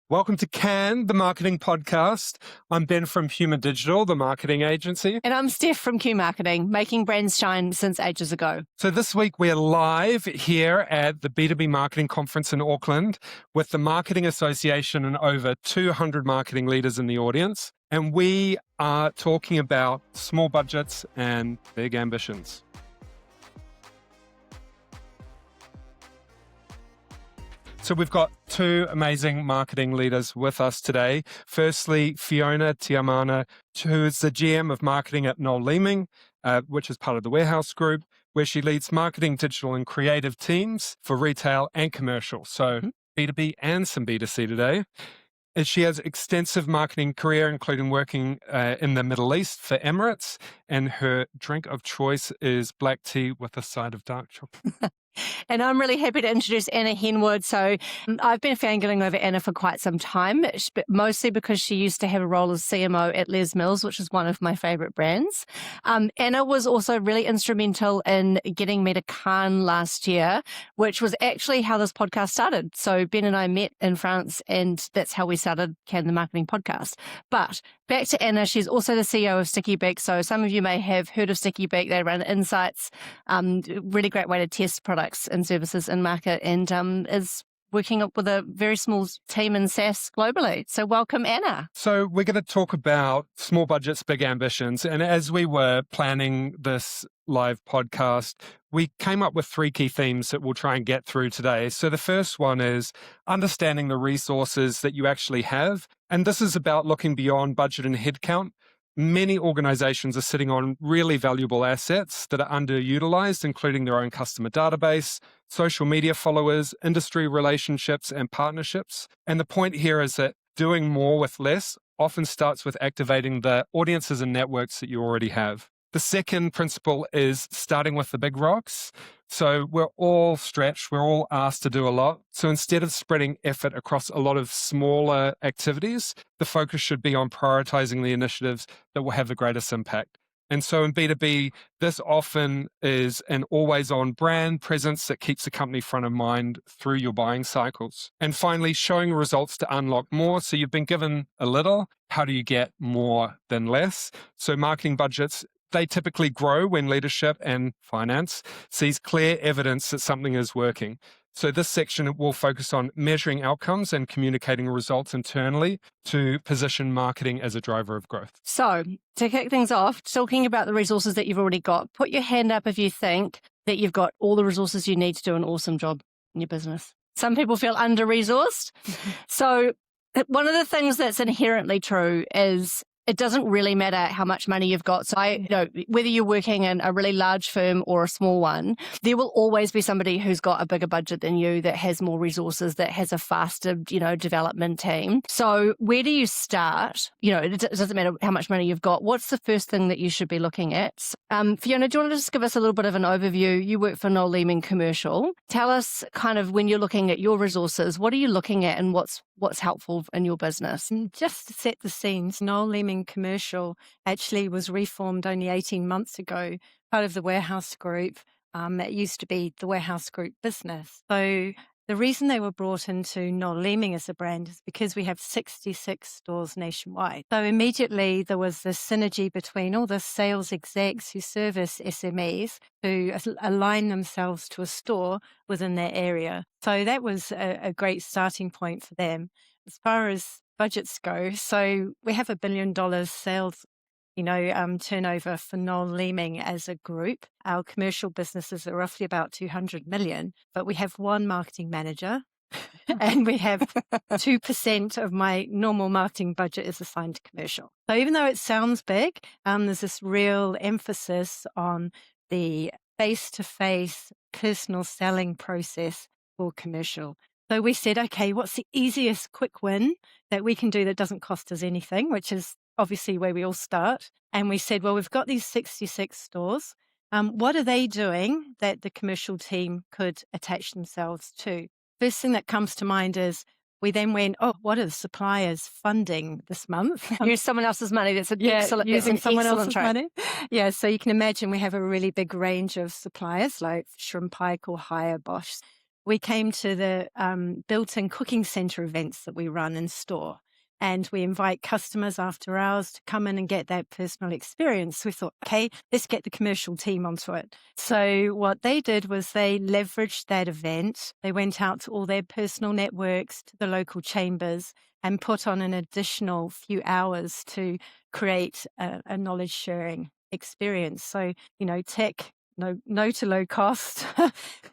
Welcome to Can, the marketing podcast. I'm Ben from Human Digital, the marketing agency. And I'm Steph from Q Marketing, making brands shine since ages ago. So this week we're live here at the B2B Marketing Conference in Auckland with the Marketing Association and over 200 marketing leaders in the audience. And we are talking about small budgets and big ambitions. So we've got two amazing marketing leaders with us today. Firstly, Fiona Taimana, who is the GM of marketing at Noel Leeming, which is part of the Warehouse Group, where she leads marketing, digital and creative teams for retail and commercial. So B2B and some B2C today. And she has extensive marketing career, including working in the Middle East for Emirates. And her drink of choice is black tea with a side of dark chocolate. And I'm really happy to introduce Anna Henwood. So I've been fangirling over Anna for quite some time, mostly because she used to have a role as CMO at Les Mills, which is one of my favorite brands. Anna was also really instrumental in getting me to Cannes last year, which was actually how this podcast started. So Ben and I met in France, and that's how we started Can, the marketing podcast. But back to Anna, she's also the CEO of Sticky Beak. So some of you may have heard of Sticky Beak. They run insights, really great way to test products and services in market, and is working up with a very small team in SaaS globally. So welcome, Anna. So we're going to talk about small budgets, big ambitions. And as we were planning this live podcast, we came up with three key themes that we'll try and get through today. So the first one is understanding the resources that you actually have. And this is about looking beyond budget and headcount. Many organizations are sitting on really valuable assets that are underutilized, including their own customer database, social media followers, industry relationships, and partnerships. And the point here is that doing more with less often starts with activating the audiences and networks that you already have. The second principle is starting with the big rocks. So we're all stretched, we're all asked to do a lot. So instead of spreading effort across a lot of smaller activities, the focus should be on prioritizing the initiatives that will have the greatest impact. And so in B2B, this often is an always-on brand presence that keeps the company front of mind through your buying cycles. And finally, showing results to unlock more. So you've been given a little. How do you get more than less? So marketing budgets, they typically grow when leadership and finance sees clear evidence that something is working. So this section will focus on measuring outcomes and communicating results internally to position marketing as a driver of growth. So to kick things off, talking about the resources that you've already got, put your hand up if you think that you've got all the resources you need to do an awesome job in your business. Some people feel under-resourced. So one of the things that's inherently true is it doesn't really matter how much money you've got. So whether you're working in a really large firm or a small one, there will always be somebody who's got a bigger budget than you, that has more resources, that has a faster, development team. So where do you start? It doesn't matter how much money you've got. What's the first thing that you should be looking at? Fiona, do you want to just give us a little bit of an overview? You work for Noel Leeming Commercial. Tell us kind of when you're looking at your resources, what are you looking at and what's helpful in your business? Just to set the scenes, Noel Leeming Commercial actually was reformed only 18 months ago, part of the Warehouse Group. It used to be the Warehouse Group business. So the reason they were brought into Noel Leeming as a brand is because we have 66 stores nationwide. So immediately there was this synergy between all the sales execs who service SMEs who align themselves to a store within their area. So that was a great starting point for them. As far as budgets go, so we have $1 billion sales turnover for Noel Leeming as a group. Our commercial businesses are roughly about 200 million, but we have one marketing manager and we have 2% of my normal marketing budget is assigned to commercial. So even though it sounds big, there's this real emphasis on the face-to-face personal selling process for commercial. So we said, okay, what's the easiest quick win that we can do that doesn't cost us anything, which is obviously where we all start. And we said, well, we've got these 66 stores. What are they doing that the commercial team could attach themselves to? First thing that comes to mind is we then went, what are the suppliers funding this month? Use someone else's money. That's an excellent, using someone else's trait. money. Yeah, so you can imagine we have a really big range of suppliers like Shrimpike or Hire, Bosch. we came to the built-in cooking centre events that we run in store. And we invite customers after hours to come in and get that personal experience. We thought, okay, let's get the commercial team onto it. So what they did was they leveraged that event. They went out to all their personal networks, to the local chambers, and put on an additional few hours to create a knowledge sharing experience. So, tech, no to low cost,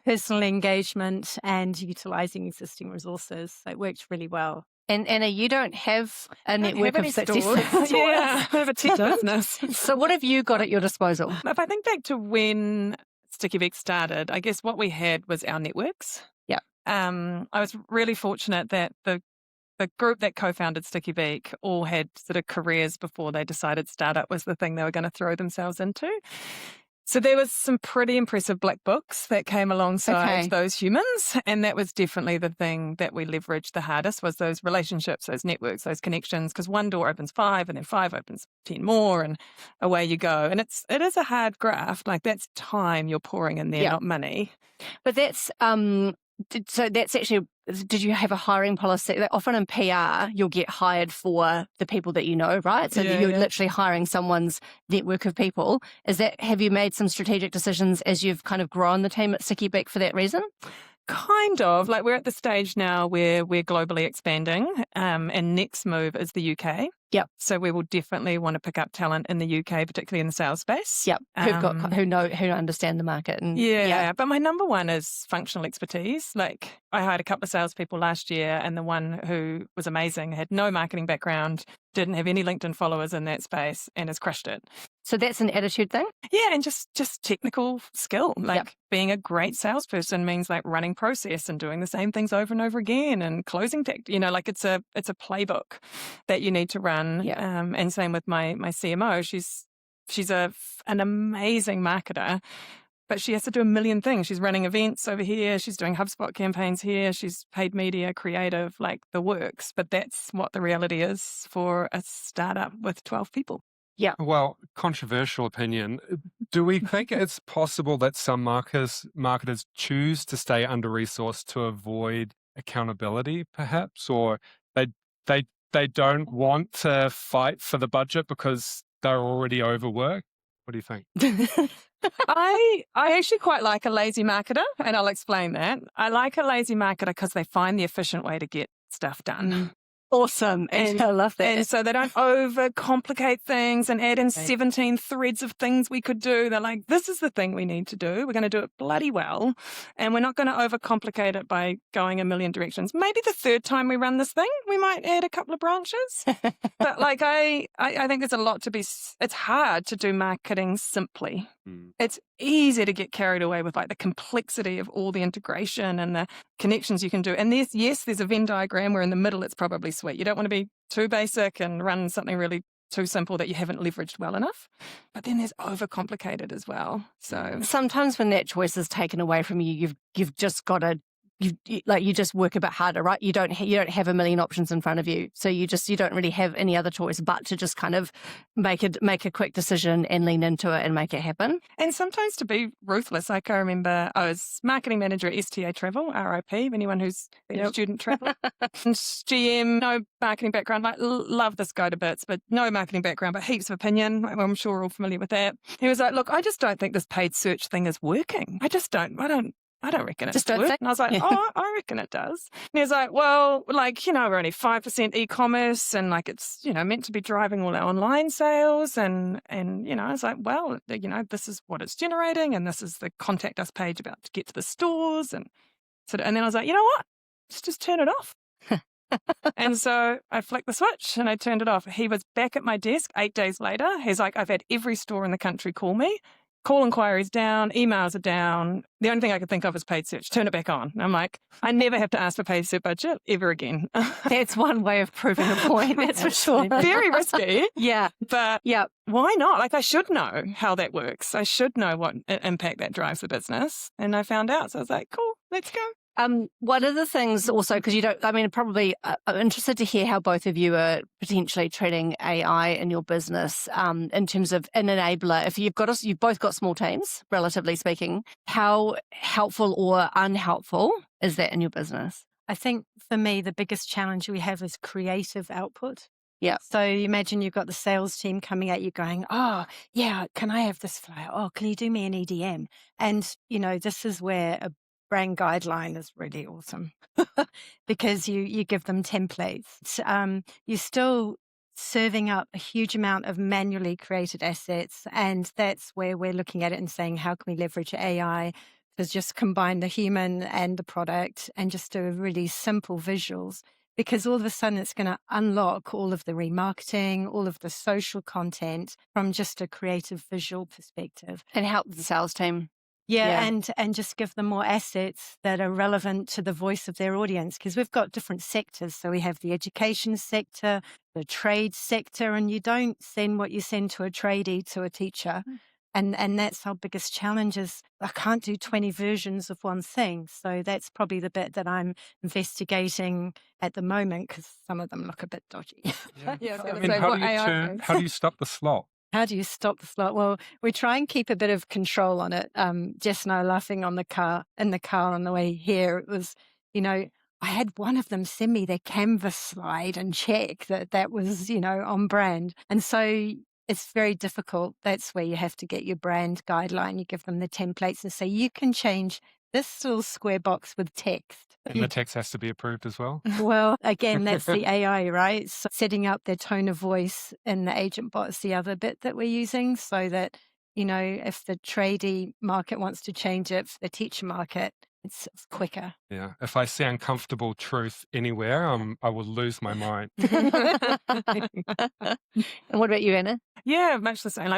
personal engagement, and utilizing existing resources. So it worked really well. And Anna, you don't have a network of 66 stores. Yeah, I have a tech business. So what have you got at your disposal? If I think back to when Sticky Beak started, I guess what we had was our networks. Yeah. I was really fortunate that the group that co-founded Sticky Beak all had sort of careers before they decided startup was the thing they were going to throw themselves into. So there was some pretty impressive black books that came alongside those humans. And that was definitely the thing that we leveraged the hardest, was those relationships, those networks, those connections, because one door opens 5 and then 5 opens 10 more and away you go. And it is a hard graft. Like, that's time you're pouring in there, not money. But that's, so that's actually, did you have a hiring policy? Like, often in PR, you'll get hired for the people that you know, right? So that you're literally hiring someone's network of people. Have you made some strategic decisions as you've kind of grown the team at Sticky Beak for that reason? Kind of. Like, we're at the stage now where we're globally expanding, and next move is the UK. Yep. So we will definitely want to pick up talent in the UK, particularly in the sales space. Yep. Who understand the market. And but my number one is functional expertise. Like, I hired a couple of salespeople last year, and the one who was amazing had no marketing background, didn't have any LinkedIn followers in that space, and has crushed it. So that's an attitude thing? Yeah, and just technical skill. Like, being a great salesperson means like running process and doing the same things over and over again and closing tech. Like, it's a playbook that you need to run. And same with my CMO. She's an amazing marketer, but she has to do a million things. She's running events over here. She's doing HubSpot campaigns here. She's paid media, creative, like the works. But that's what the reality is for a startup with 12 people. Yeah. Well, controversial opinion. Do we think it's possible that some marketers choose to stay under-resourced to avoid accountability, perhaps, or they don't want to fight for the budget because they're already overworked? What do you think? I actually quite like a lazy marketer, and I'll explain that. I like a lazy marketer because they find the efficient way to get stuff done. Awesome. And I love that. And so they don't overcomplicate things and add in 17 threads of things we could do. They're like, this is the thing we need to do. We're going to do it bloody well. And we're not going to overcomplicate it by going a million directions. Maybe the third time we run this thing, we might add a couple of branches. But like, I think there's a lot to be, it's hard to do marketing simply. It's easy to get carried away with like the complexity of all the integration and the connections you can do. And there's a Venn diagram where in the middle it's probably sweet. You don't want to be too basic and run something really too simple that you haven't leveraged well enough. But then there's overcomplicated as well. So sometimes when that choice is taken away from you, you've just got to. You just work a bit harder, right? You don't have a million options in front of you, so you don't really have any other choice but to just kind of make a quick decision and lean into it and make it happen. And sometimes to be ruthless. Like, I remember I was marketing manager at STA Travel, RIP, anyone who's been a student traveler. GM, no marketing background. Like, love this guy to bits, but no marketing background, but heaps of opinion. I'm sure we're all familiar with that. He was like, look, I just don't think this paid search thing is working. I don't reckon it's working. And I was like, oh, I reckon it does. And he was like, well, like, we're only 5% e-commerce and like it's, meant to be driving all our online sales. And I was like, well, this is what it's generating and this is the contact us page about to get to the stores. And then I was like, you know what? Let's just turn it off. And so I flicked the switch and I turned it off. He was back at my desk 8 days later. He's like, I've had every store in the country call me. Call inquiries down, emails are down. The only thing I could think of is paid search. Turn it back on. And I'm like, I never have to ask for paid search budget ever again. That's one way of proving a point, that's for sure. Very risky. Yeah. But why not? Like, I should know how that works. I should know what impact that drives the business. And I found out. So I was like, cool, let's go. One of the things also, because probably I'm interested to hear how both of you are potentially treating AI in your business in terms of an enabler. If you've both got small teams, relatively speaking, how helpful or unhelpful is that in your business? I think for me, the biggest challenge we have is creative output. Yeah. So you imagine you've got the sales team coming at you going, oh, yeah, can I have this flyer? Oh, can you do me an EDM? And, this is where a brand guideline is really awesome because you give them templates. You're still serving up a huge amount of manually created assets. And that's where we're looking at it and saying, how can we leverage AI to just combine the human and the product and just do really simple visuals? Because all of a sudden it's going to unlock all of the remarketing, all of the social content from just a creative visual perspective. And help the sales team. Yeah. And just give them more assets that are relevant to the voice of their audience. Because we've got different sectors. So we have the education sector, the trade sector, and you don't send what you send to a tradie to a teacher. And that's our biggest challenge is I can't do 20 versions of one thing. So that's probably the bit that I'm investigating at the moment because some of them look a bit dodgy. Yeah, how do you stop the slop? How do you stop the slot? Well, we try and keep a bit of control on it. Jess and I were laughing in the car on the way here. It was, I had one of them send me their Canvas slide and check that was, on brand. And so it's very difficult. That's where you have to get your brand guideline. You give them the templates and say, you can change this little square box with text. And the text has to be approved as well? Well, again, that's the AI, right? So setting up their tone of voice in the agent bot is the other bit that we're using so that, if the tradie market wants to change it for the teacher market, it's quicker. Yeah. If I see uncomfortable truth anywhere, I will lose my mind. And what about you, Anna? Yeah, much the same.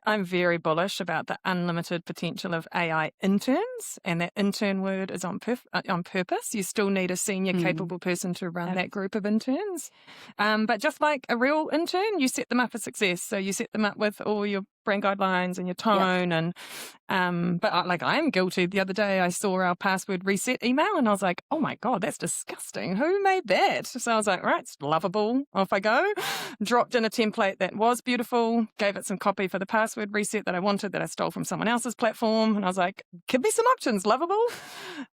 I'm very bullish about the unlimited potential of AI interns, and that intern word is on purpose. You still need a senior, capable person to run that group of interns. But just like a real intern, you set them up for success. So you set them up with all your brand guidelines and your tone, but I am guilty. The other day, I saw our password reset email, and I was like, "Oh my god, that's disgusting! Who made that?" So I was like, "Right, it's Lovable. Off I go." Dropped in a template that was beautiful. Gave it some copy for the password reset that I wanted, that I stole from someone else's platform, and I was like, "Give me some options, Lovable."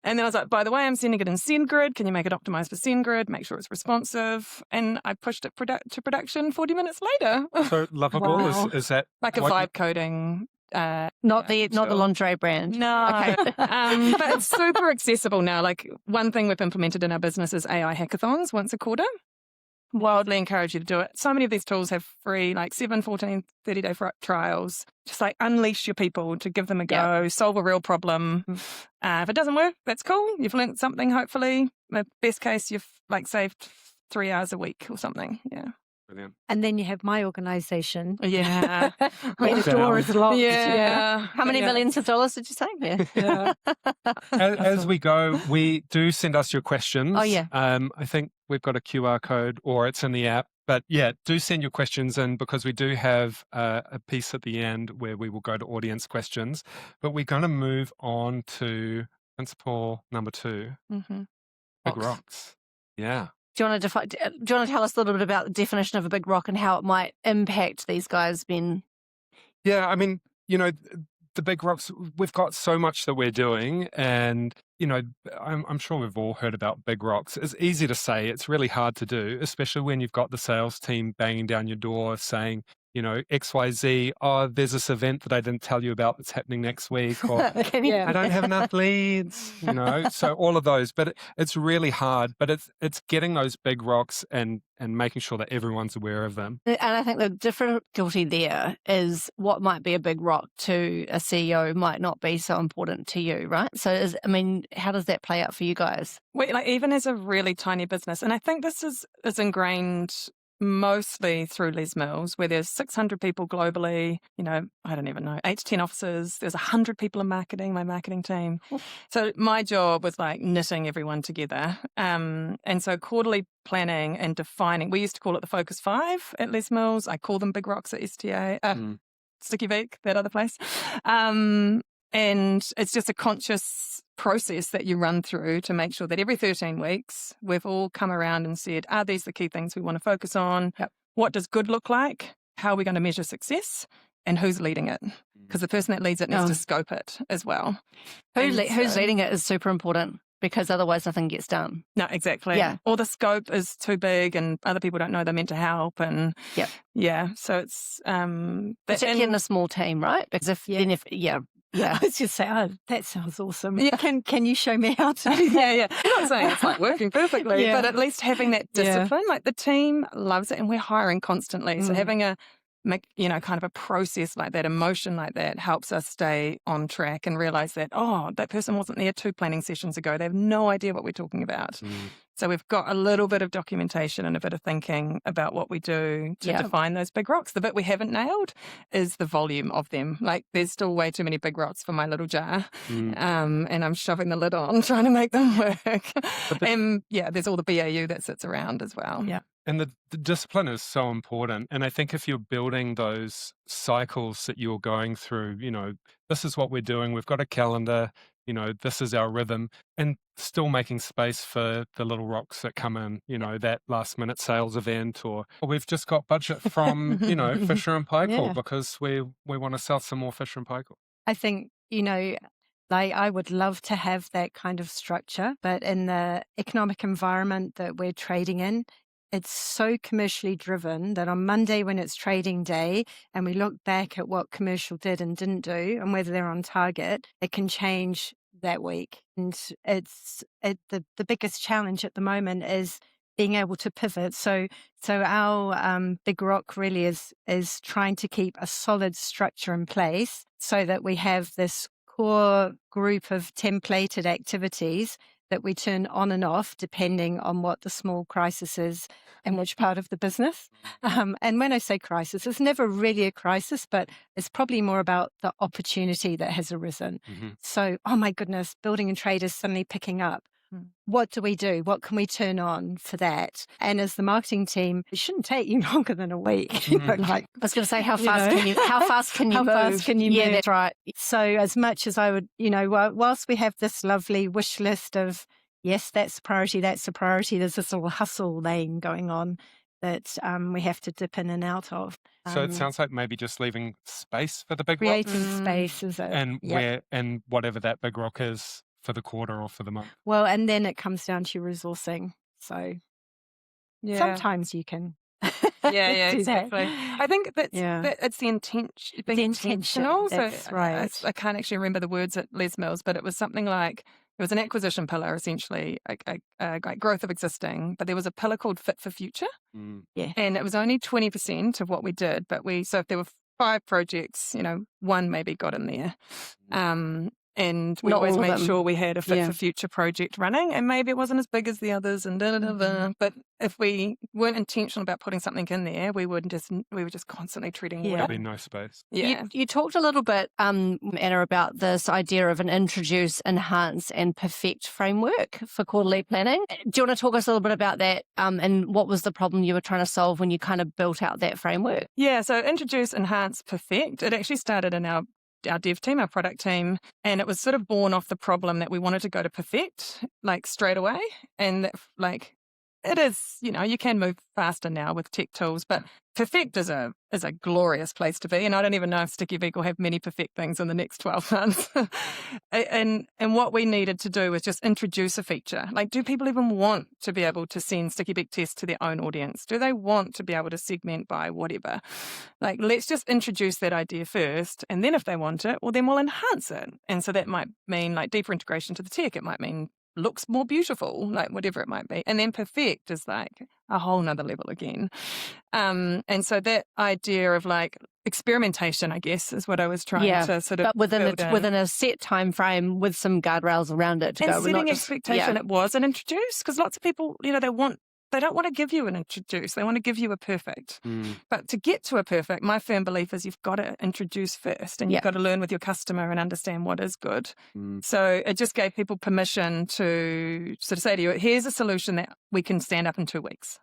And then I was like, "By the way, I'm sending it in SendGrid. Can you make it optimized for SendGrid? Make sure it's responsive." And I pushed it to production 40 minutes later. So Lovable is that like a vibe coding? Not the lingerie brand. No. Okay. But it's super accessible now. Like one thing we've implemented in our business is AI hackathons once a quarter. Wildly encourage you to do it. So many of these tools have free 7, 14, 30-day trials. Just unleash your people to give them a go, solve a real problem. If it doesn't work, that's cool. You've learned something, hopefully. The best case, you've saved 3 hours a week or something. Yeah. Brilliant. And then you have my organisation. Yeah. Where the door is locked. Yeah. How many millions of dollars did you say? Yeah. As we go, we do send us your questions. Oh, yeah. I think we've got a QR code or it's in the app. But yeah, do send your questions in because we do have a piece at the end where we will go to audience questions. But we're going to move on to principle number 2, big rocks. Yeah. Do you want to tell us a little bit about the definition of a big rock and how it might impact these guys, Ben? Yeah, I mean, the big rocks, we've got so much that we're doing and, I'm sure we've all heard about big rocks. It's easy to say, it's really hard to do, especially when you've got the sales team banging down your door saying, XYZ, there's this event that I didn't tell you about that's happening next week, or I don't have enough leads, so all of those. But it's really hard, but it's getting those big rocks and making sure that everyone's aware of them. And I think the difficulty there is what might be a big rock to a CEO might not be so important to you, right? So, how does that play out for you guys? Even as a really tiny business, and I think this is ingrained mostly through Les Mills, where there's 600 people globally, I don't even know, 8 to 10 offices. There's 100 people in marketing, my marketing team. So my job was knitting everyone together. And so quarterly planning and defining, we used to call it the Focus 5 at Les Mills. I call them big rocks at STA, Sticky Beak, that other place. And it's just a conscious process that you run through to make sure that every 13 weeks we've all come around and said, are these the key things we want to focus on? Yep. What does good look like? How are we going to measure success? And who's leading it? Because the person that leads it needs to scope it as well. Who's leading it is super important, because otherwise nothing gets done. No, exactly. Yeah. Or the scope is too big and other people don't know they're meant to help. And so it's particularly in a small team, right? Because I was just saying, oh, that sounds awesome. Yeah. Can you show me how to do that? Yeah. I'm not saying it's like working perfectly, but at least having that discipline, like the team loves it and we're hiring constantly. So having kind of a process like that, emotion like that, helps us stay on track and realize that, that person wasn't there 2 planning sessions ago. They have no idea what we're talking about. So we've got a little bit of documentation and a bit of thinking about what we do to define those big rocks. The bit we haven't nailed is the volume of them. Like there's still way too many big rocks for my little jar. And I'm shoving the lid on, trying to make them work. And there's all the BAU that sits around as well. Yeah. And the discipline is so important. And I think if you're building those cycles that you're going through, this is what we're doing. We've got a calendar, this is our rhythm, and still making space for the little rocks that come in, that last minute sales event, or we've just got budget from, Fisher and Paykel because we want to sell some more Fisher and Paykel. I think, like I would love to have that kind of structure, but in the economic environment that we're trading in, it's so commercially driven that on Monday when it's trading day and we look back at what commercial did and didn't do and whether they're on target, it can change that week. And the biggest challenge at the moment is being able to pivot. So our big rock really is trying to keep a solid structure in place so that we have this core group of templated activities that we turn on and off depending on what the small crisis is and which part of the business. And when I say crisis, it's never really a crisis, but it's probably more about the opportunity that has arisen. So, oh my goodness, building and trade is suddenly picking up. What do we do? What can we turn on for that? And as the marketing team, it shouldn't take you longer than a week. I was going to say, how fast can you move? How fast can you move? Yeah, that's right. So as much as I would, whilst we have this lovely wish list of, yes, that's a priority, there's this little hustle lane going on that we have to dip in and out of. So it sounds like maybe just leaving space for the big rock. Creating space is it. And whatever that big rock is, for the quarter or for the month. Well, and then it comes down to resourcing. So sometimes you can. Exactly. I think that it's the intention. Intentional. That's right. I can't actually remember the words at Les Mills, but it was something like it was an acquisition pillar, essentially, a growth of existing. But there was a pillar called Fit for Future, and it was only 20% of what we did. But so if there were 5 projects, 1 maybe got in there. And we always made sure we had a Fit for Future project running, and maybe it wasn't as big as the others, and but if we weren't intentional about putting something in there, we were just constantly treading water. There'd be no space. You talked a little bit, Anna, about this idea of an introduce, enhance, and perfect framework for quarterly planning. Do you want to talk us a little bit about that, and what was the problem you were trying to solve when you kind of built out that framework? Yeah, so introduce, enhance, perfect. It actually started in our dev team, our product team, and it was sort of born off the problem that we wanted to go to perfect, like straight away. And that, like, it is, you can move faster now with tech tools, but perfect is a glorious place to be. And I don't even know if Sticky Beak will have many perfect things in the next 12 months. and what we needed to do was just introduce a feature. Like, do people even want to be able to send Sticky Beak tests to their own audience? Do they want to be able to segment by whatever? Like, let's just introduce that idea first. And then if they want it, well, then we'll enhance it. And so that might mean like deeper integration to the tech. It might mean looks more beautiful, like whatever it might be. And then perfect is like a whole nother level again. And so that idea of like experimentation, I guess, is what I was trying to sort of but within a set time frame with some guardrails around it to and go. Setting expectation, it was an introduce, because lots of people, they don't want to give you an introduce. They want to give you a perfect. But to get to a perfect, my firm belief is you've got to introduce first, and you've got to learn with your customer and understand what is good. So it just gave people permission to sort of say to you, here's a solution that we can stand up in 2 weeks.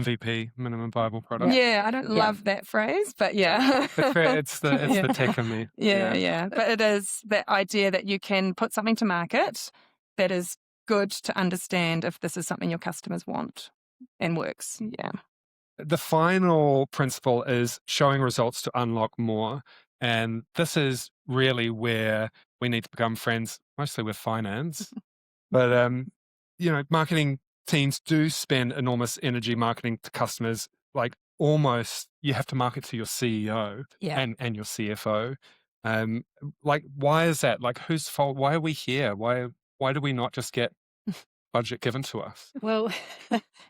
MVP, minimum viable product. Yeah, I don't love that phrase, but yeah. It's the tech in me. Yeah. But it is that idea that you can put something to market that is good to understand if this is something your customers want and works. Yeah. The final principle is showing results to unlock more. And this is really where we need to become friends, mostly with finance. But, marketing teams do spend enormous energy marketing to customers. Like almost you have to market to your CEO and your CFO. Why is that? Like, whose fault? Why are we here? Why do we not just get budget given to us? Well,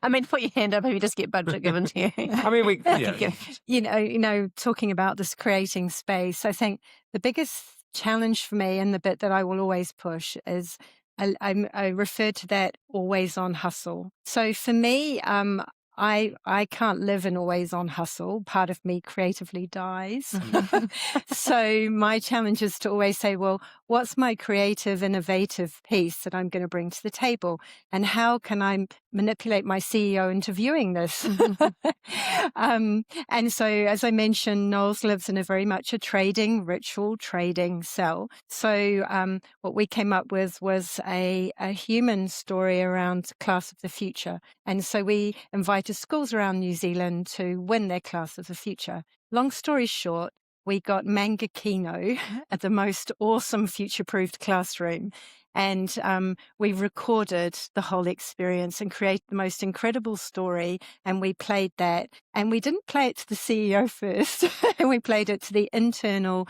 I mean, put your hand up if you just get budget given to you. I mean, talking about this creating space, I think the biggest challenge for me and the bit that I will always push is I refer to that always on hustle. So for me, I can't live in always on hustle. Part of me creatively dies. So my challenge is to always say, well, what's my creative, innovative piece that I'm going to bring to the table? And how can I manipulate my CEO into viewing this? And so, as I mentioned, Noel's lives in a very much a ritual trading cell. So what we came up with was a human story around Class of the Future. And so we invited schools around New Zealand to win their Class of the Future. Long story short, we got Manga Kino at the most awesome future-proofed classroom. And we recorded the whole experience and created the most incredible story. And we played that. And we didn't play it to the CEO first. We played it to the internal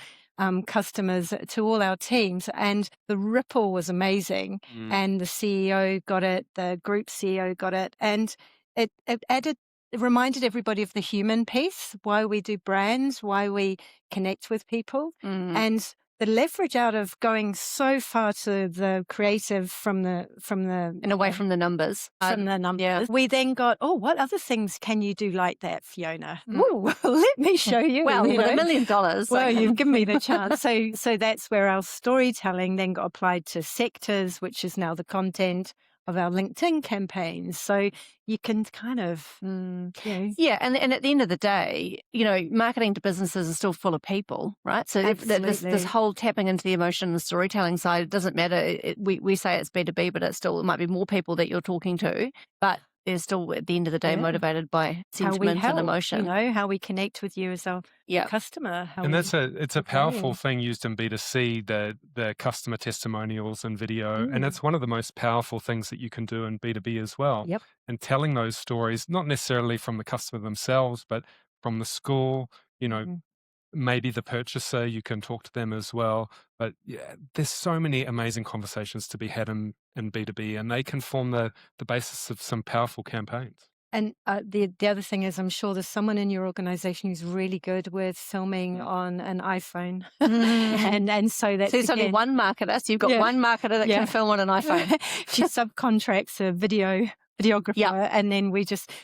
customers, to all our teams. And the ripple was amazing. And the CEO got it. The group CEO got it. And it reminded everybody of the human piece, why we do brands, why we connect with people. And the leverage out of going so far to the creative from the and away from the numbers. We then got, what other things can you do like that, Fiona? Oh, let me show you. Well, with $1 million. Well, you've given me the chance. So that's where our storytelling then got applied to sectors, which is now the content of our LinkedIn campaigns. So you can kind of, Yeah, and at the end of the day, marketing to businesses is still full of people, right? So this whole tapping into the emotion and storytelling side, it doesn't matter. We say it's B2B, but it might be more people that you're talking to, but they're still, at the end of the day, motivated by sentiment and emotion. How we connect with you as our customer. It's a powerful thing used in B2C, the customer testimonials and video. And it's one of the most powerful things that you can do in B2B as well. Yep. And telling those stories, not necessarily from the customer themselves, but from the school, maybe the purchaser, you can talk to them as well. But there's so many amazing conversations to be had in B2B, and they can form the basis of some powerful campaigns. And the other thing is, I'm sure there's someone in your organization who's really good with filming on an iPhone. and so that's there's only one marketer. So you've got one marketer that can film on an iPhone. She subcontracts a videographer. And then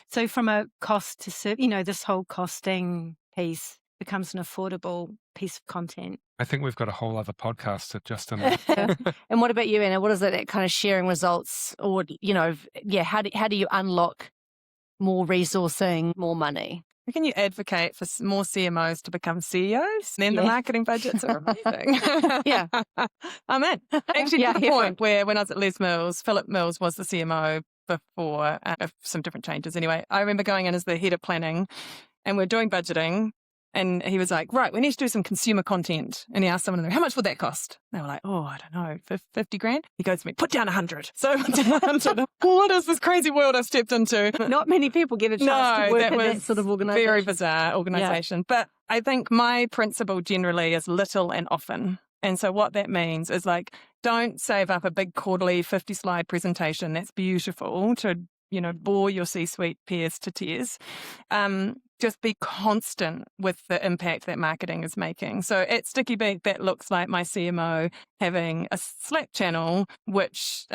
so from a cost to serve, this whole costing piece becomes an affordable piece of content. I think we've got a whole other podcast just on that. And what about you, Anna? What is it, that kind of sharing results, or how do you unlock more resourcing, more money? How can you advocate for more CMOs to become CEOs? Then the marketing budgets are amazing. I'm in. Actually, to the point where when I was at Les Mills, Philip Mills was the CMO before some different changes. Anyway, I remember going in as the head of planning, and we're doing budgeting. And he was like, right, we need to do some consumer content. And he asked someone, how much would that cost? They were like, I don't know, 50 grand? He goes to me, put down 100. So 100. What is this crazy world I've stepped into? Not many people get a chance to work in that sort of organisation. Very bizarre organisation. Yeah. But I think my principle generally is little and often. And so what that means is don't save up a big quarterly 50-slide presentation. That's beautiful to, bore your C-suite peers to tears. just be constant with the impact that marketing is making. So at Sticky Beak, that looks like my CMO having a Slack channel, which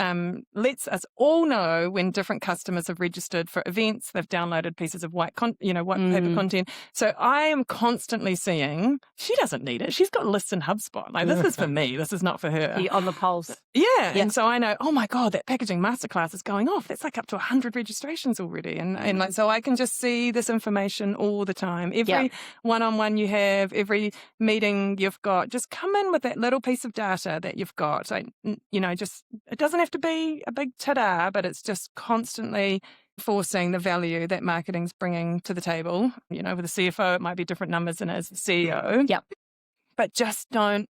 lets us all know when different customers have registered for events, they've downloaded pieces of white paper content. So I am constantly seeing, she doesn't need it. She's got lists in HubSpot. Like, this is for me. This is not for her. You're on the pulse. Yeah. And so I know, oh my God, that packaging masterclass is going off. That's like up to 100 registrations already. And like, so I can just see this information all the time. Every one-on-one you have, every meeting you've got, just come in with that little piece of data that you've got. So, just, it doesn't have to be a big ta-da, but it's just constantly forcing the value that marketing's bringing to the table. With a CFO, it might be different numbers than as a CEO. Yep. But just don't,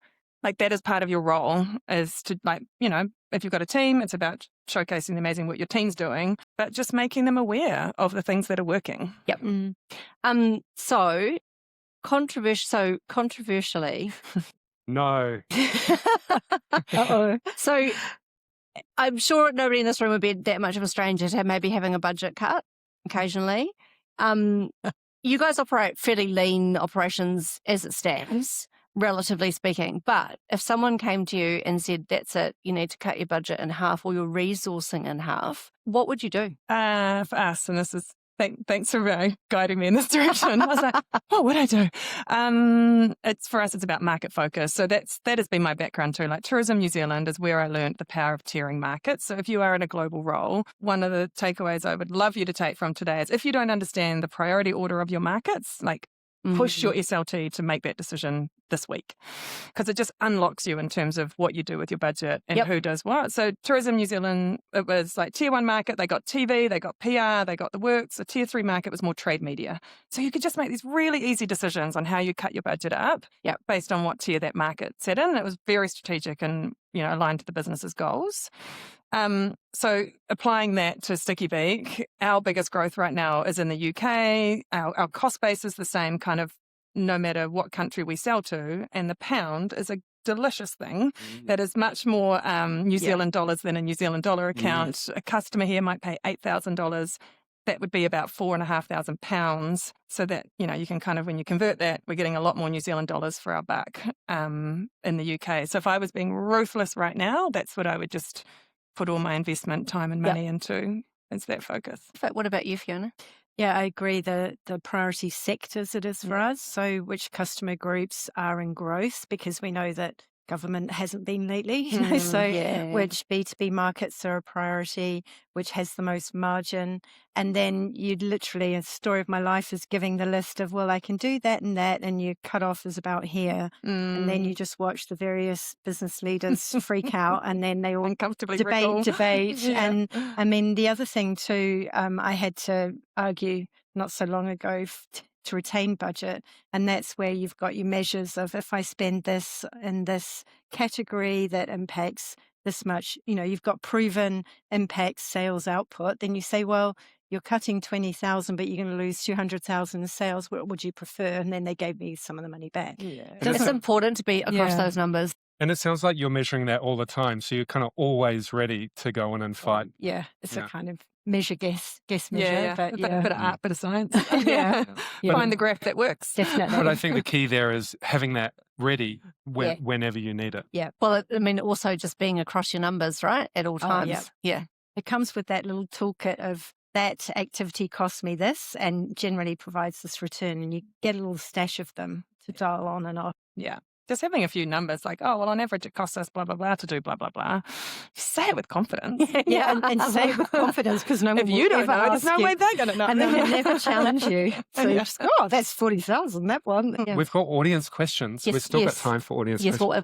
like, that is part of your role, is to, like, if you've got a team, it's about showcasing the amazing what your team's doing, but just making them aware of the things that are working. Yep. So controversially. No. Uh-oh. So I'm sure nobody in this room would be that much of a stranger to maybe having a budget cut occasionally. You guys operate fairly lean operations as it stands, relatively speaking. But if someone came to you and said, that's it, you need to cut your budget in half or your resourcing in half, what would you do? For us, and this is, thanks for guiding me in this direction. I was like, what would I do? For us, it's about market focus. So that has been my background too. Like, Tourism New Zealand is where I learned the power of tiering markets. So if you are in a global role, one of the takeaways I would love you to take from today is, if you don't understand the priority order of your markets, like, push your SLT to make that decision this week, because it just unlocks you in terms of what you do with your budget and who does what. So Tourism New Zealand, it was like tier 1 market. They got TV, they got PR, they got the works. A tier 3 market was more trade media. So you could just make these really easy decisions on how you cut your budget up based on what tier that market set in. It was very strategic and, aligned to the business's goals. So applying that to Sticky Beak, our biggest growth right now is in the UK. Our cost base is the same kind of no matter what country we sell to. And the pound is a delicious thing that is much more New Zealand dollars than a New Zealand dollar account. A customer here might pay $8,000. That would be about £4,500. So that, you can kind of, when you convert that, we're getting a lot more New Zealand dollars for our buck in the UK. So if I was being ruthless right now, that's what I would just put all my investment time and money into, is that focus. But what about you, Fiona? Yeah, I agree. The priority sectors it is for us. So which customer groups are in growth, because we know that government hasn't been lately, which B2B markets are a priority, which has the most margin. And then you'd literally, a story of my life is giving the list of, well, I can do that, and your cutoff is about here. And then you just watch the various business leaders freak out, and then they all uncomfortably debate. And I mean, the other thing too, I had to argue not so long ago to retain budget. And that's where you've got your measures of, if I spend this in this category that impacts this much, you've got proven impacts sales output, then you say, well, you're cutting 20,000, but you're going to lose 200,000 in sales. What would you prefer? And then they gave me some of the money back. Yeah. It's important to be across those numbers. And it sounds like you're measuring that all the time. So you're kind of always ready to go in and fight. Yeah. It's a kind of measure, guess measure. But a bit of art, bit of science. Yeah. Find the graph that works. Definitely. But I think the key there is having that ready whenever you need it. Yeah. Well, also just being across your numbers, right? At all times. Yeah. It comes with that little toolkit of, that activity costs me this and generally provides this return, and you get a little stash of them to dial on and off. Yeah. Just having a few numbers like, oh, well, on average, it costs us blah, blah, blah to do blah, blah, blah. Say it with confidence. And say it with confidence, because no one if you don't know, there's no way they're going to know. And they will never challenge you. So you just go, oh, that's 40,000, that one. Yeah. We've got audience questions. We've still got time for audience questions. Well,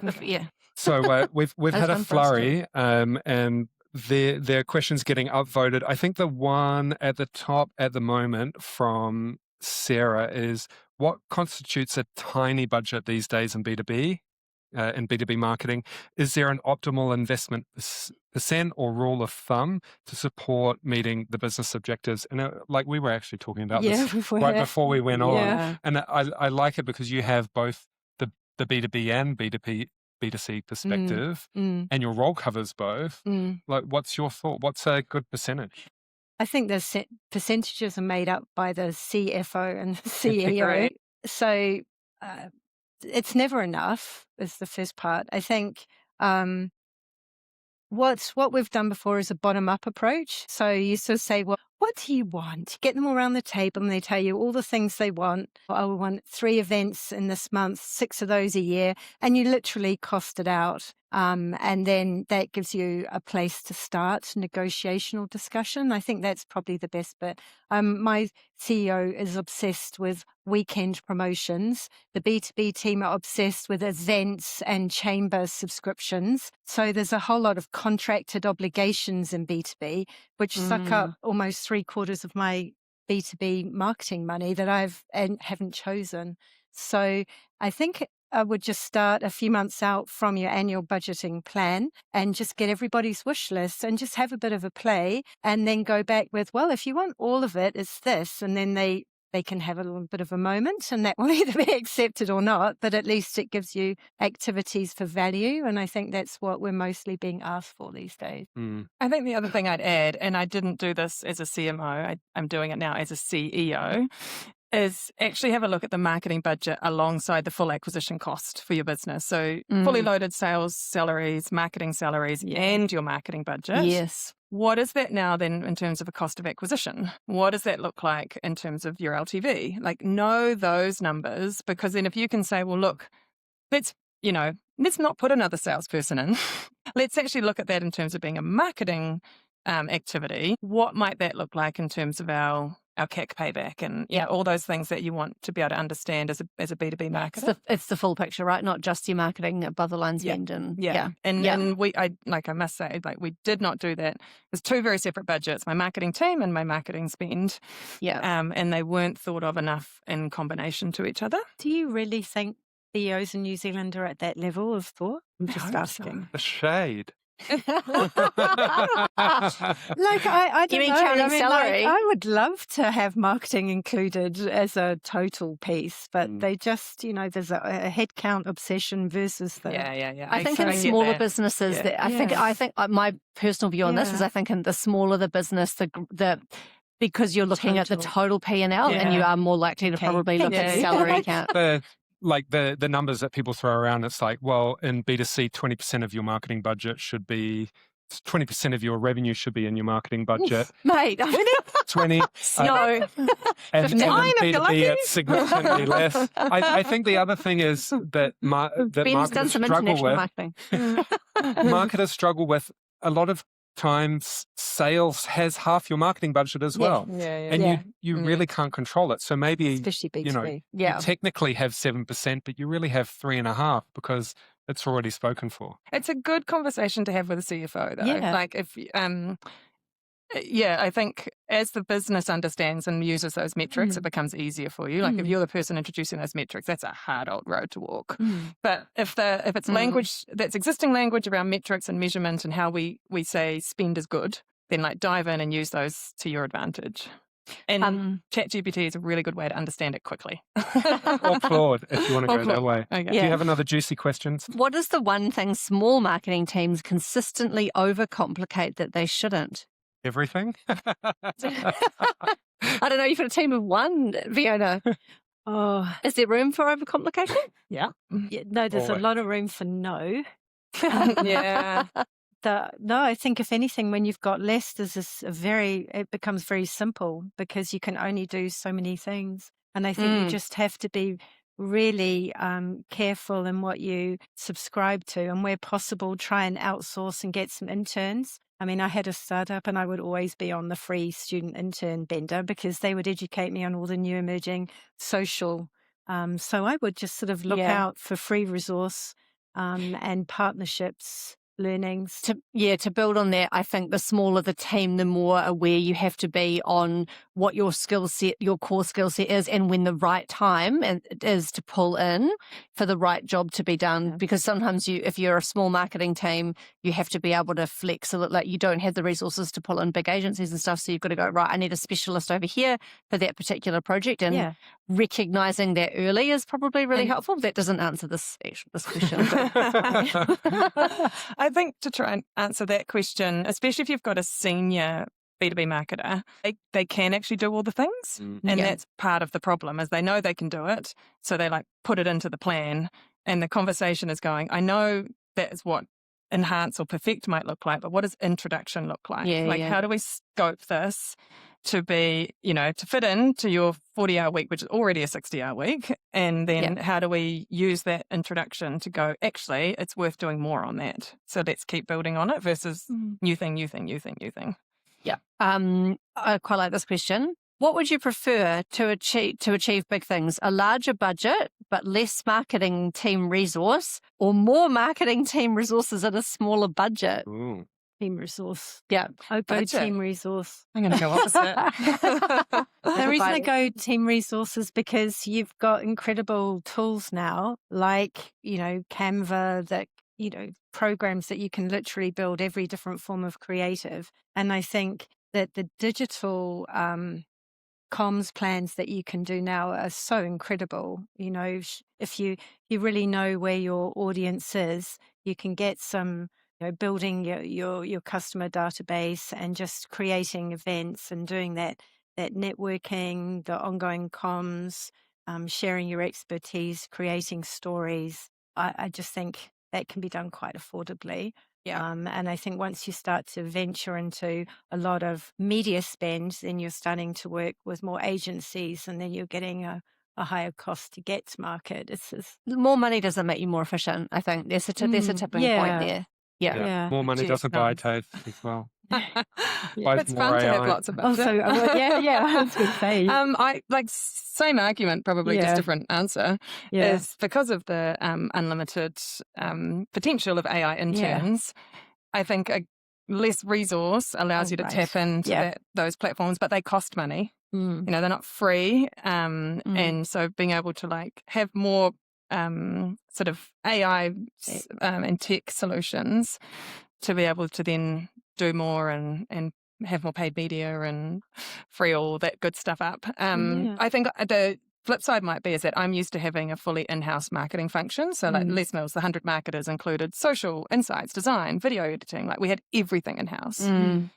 So we've had a flurry, and their questions getting upvoted. I think the one at the top at the moment from Sarah is, what constitutes a tiny budget these days in B2B, in B2B marketing? Is there an optimal investment percent or rule of thumb to support meeting the business objectives? And like we were actually talking about this before we went on. And I like it because you have both the B2B and B2C perspective, and your role covers both. Like, what's your thought? What's a good percentage? I think the percentages are made up by the CFO and the CEO. Right. So it's never enough is the first part. I think what we've done before is a bottom-up approach. So you sort of say, well, what do you want? Get them all around the table and they tell you all the things they want. Oh, we want 3 events in this month, 6 of those a year, and you literally cost it out. And then that gives you a place to start negotiation or discussion. I think that's probably the best bit. My CEO is obsessed with weekend promotions. The B2B team are obsessed with events and chamber subscriptions. So there's a whole lot of contracted obligations in B2B, which suck up almost 3/4 of my B2B marketing money that haven't chosen. So I think I would just start a few months out from your annual budgeting plan and just get everybody's wish list and just have a bit of a play and then go back with, well, if you want all of it, it's this. And then they can have a little bit of a moment and that will either be accepted or not, but at least it gives you activities for value. And I think that's what we're mostly being asked for these days. I think the other thing I'd add, and I didn't do this as a CMO, I'm doing it now as a CEO, is actually have a look at the marketing budget alongside the full acquisition cost for your business. So fully loaded sales salaries, marketing salaries, and your marketing budget. Yes. What is that now then in terms of a cost of acquisition? What does that look like in terms of your LTV? Like know those numbers, because then if you can say, well, look, let's not put another salesperson in. Let's actually look at that in terms of being a marketing activity. What might that look like in terms of our CAC payback and all those things that you want to be able to understand as a B2B marketer? It's the full picture, right? Not just your marketing above the line spend. And I must say, we did not do that. There's 2 very separate budgets, my marketing team and my marketing spend. Yeah. And they weren't thought of enough in combination to each other. Do you really think CEOs in New Zealand are at that level of thought? I'm just asking. The shade. I don't You mean know. counting salary? I would love to have marketing included as a total piece, but they just, there's a headcount obsession versus the. Yeah. I think in smaller businesses, I think my personal view on this is I think in the smaller the business, the because you're looking at the total P&L and you are more likely to probably look at salary count. The numbers that people throw around, it's like, well, in B2C, 20% of your marketing budget should be 20% of your revenue should be in your marketing budget. Mate, 20. No. And in B2B, it's significantly less. I think the other thing is that Ben's done some international marketing. Marketers struggle with a lot of times sales has half your marketing budget as well. And you really can't control it. So maybe, especially B2B. You technically have 7%, but you really have 3.5% because it's already spoken for. It's a good conversation to have with a CFO, though. Yeah. Like if, I think as the business understands and uses those metrics, it becomes easier for you. Like if you're the person introducing those metrics, that's a hard old road to walk. But if it's language, that's existing language around metrics and measurement and how we say spend is good, then dive in and use those to your advantage. And ChatGPT is a really good way to understand it quickly. Or Claude, if you want to go that way. Okay. Do you have another juicy question? What is the one thing small marketing teams consistently overcomplicate that they shouldn't? Everything? I don't know. You've got a team of 1, Fiona. Oh, Is there room for overcomplication? yeah. No, there's a lot of room for no. Yeah. No, I think if anything, when you've got less, it becomes very simple because you can only do so many things. And I think you just have to be really careful in what you subscribe to and where possible, try and outsource and get some interns. I mean, I had a startup and I would always be on the free student intern bender because they would educate me on all the new emerging social. So I would just sort of look out for free resource and partnerships. Learnings to build on that. I think the smaller the team, the more aware you have to be on what your skill set, your core skill set is, and when the right time is to pull in for the right job to be done. Because sometimes if you're a small marketing team, you have to be able to flex so that like you don't have the resources to pull in big agencies and stuff. So you've got to go, right, I need a specialist over here for that particular project. And recognizing that early is probably really helpful. That doesn't answer this question. I think to try and answer that question, especially if you've got a senior B2B marketer, they can actually do all the things. Mm. And Yeah. that's part of the problem is they know they can do it. So they like put it into the plan and the conversation is going, I know that is what enhance or perfect might look like, but what does introduction look like? Yeah, Like, yeah. how do we scope this to be, to fit into your 40-hour week, which is already a 60-hour week? And then how do we use that introduction to go, actually, it's worth doing more on that. So let's keep building on it versus new thing. Yeah. I quite like this question. What would you prefer to achieve big things? A larger budget, but less marketing team resource, or more marketing team resources at a smaller budget? Ooh. Team resource. Yeah. I go Budget. team resource. I'm going to go opposite. The reason I Divided. go team resources because you've got incredible tools now, like, Canva, that, programs that you can literally build every different form of creative. And I think that the digital comms plans that you can do now are so incredible. If you really know where your audience is, you can get some, building your customer database and just creating events and doing that networking, the ongoing comms, sharing your expertise, creating stories. I just think that can be done quite affordably. Yeah. And I think once you start to venture into a lot of media spend, then you're starting to work with more agencies, and then you're getting a higher cost to get to market. It's More money doesn't make you more efficient. I think there's a tipping point yeah. there. Yeah. Yeah. More money Geez, doesn't buy guys. taste as well. Yeah. It's more fun to have AI. lots of Also, budget. I was going to say. I like same argument, probably Yeah. just different answer. Yeah. Is because of the unlimited potential of AI interns. I think a less resource allows Oh, you to right. tap into Yeah. those platforms, but they cost money. Mm. They're not free, and so being able to have more sort of AI and tech solutions to be able to then do more and have more paid media and free all that good stuff up. Yeah. I think the flip side might be is that I'm used to having a fully in-house marketing function. So like Les Mills, the 100 marketers included social insights, design, video editing. Like we had everything in-house.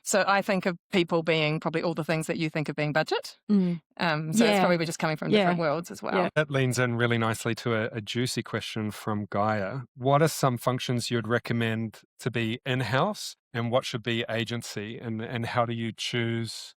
So I think of people being probably all the things that you think of being budget. So it's Yeah. probably just coming from different worlds as well. Yeah. That leans in really nicely to a juicy question from Gaia. What are some functions you'd recommend to be in-house, and what should be agency, and how do you choose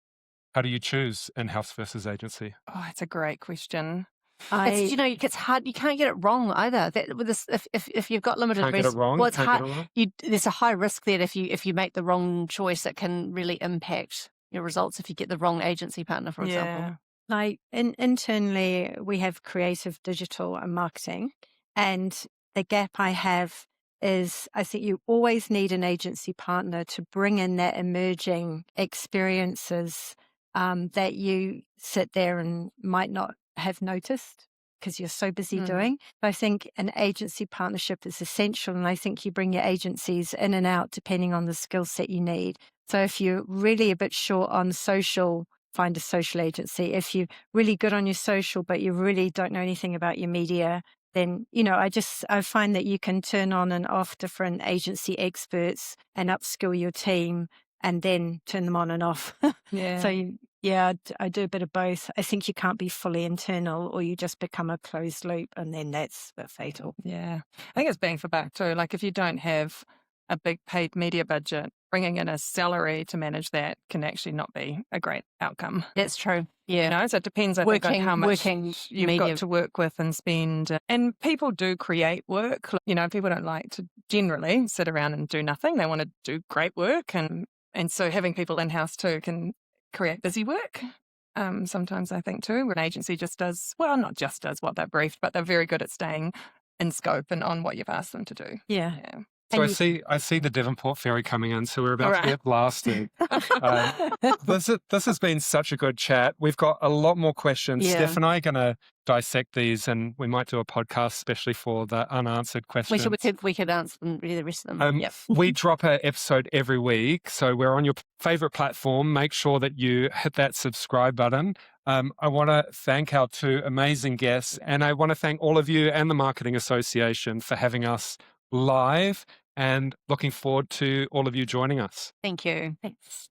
in-house versus agency? Oh, it's a great question. It's hard. You can't get it wrong either. That with this, if you've got limited Can't get it resources, wrong. well, it's Can't hard. get it wrong. There's a high risk that if you make the wrong choice, it can really impact your results. If you get the wrong agency partner, for example. Like internally, we have creative, digital, and marketing. And the gap I have is I think you always need an agency partner to bring in that emerging experiences that you sit there and might not have noticed because you're so busy doing. I think an agency partnership is essential, and I think you bring your agencies in and out depending on the skill set you need. So if you're really a bit short on social, find a social agency. If you're really good on your social, but you really don't know anything about your media, then, I find that you can turn on and off different agency experts and upskill your team and then turn them on and off. Yeah. So, I do a bit of both. I think you can't be fully internal, or you just become a closed loop, and then that's fatal. Yeah. I think it's bang for buck too. Like if you don't have a big paid media budget, bringing in a salary to manage that can actually not be a great outcome. That's true. Yeah. So it depends, I think, on how much working you've media. got to work with and spend. And people do create work. People don't like to generally sit around and do nothing. They want to do great work. And so having people in-house too can create busy work. Sometimes I think too, where an agency not just does what they're briefed, but they're very good at staying in scope and on what you've asked them to do. Yeah. So I see the Devonport ferry coming in, so we're about to get blasted. This has been such a good chat. We've got a lot more questions. Yeah. Steph and I are going to dissect these, and we might do a podcast especially for the unanswered questions. We could answer them, really the rest of them. Yep. We drop an episode every week, so we're on your favorite platform. Make sure that you hit that subscribe button. I want to thank our two amazing guests, and I want to thank all of you and the Marketing Association for having us live, and looking forward to all of you joining us. Thank you. Thanks.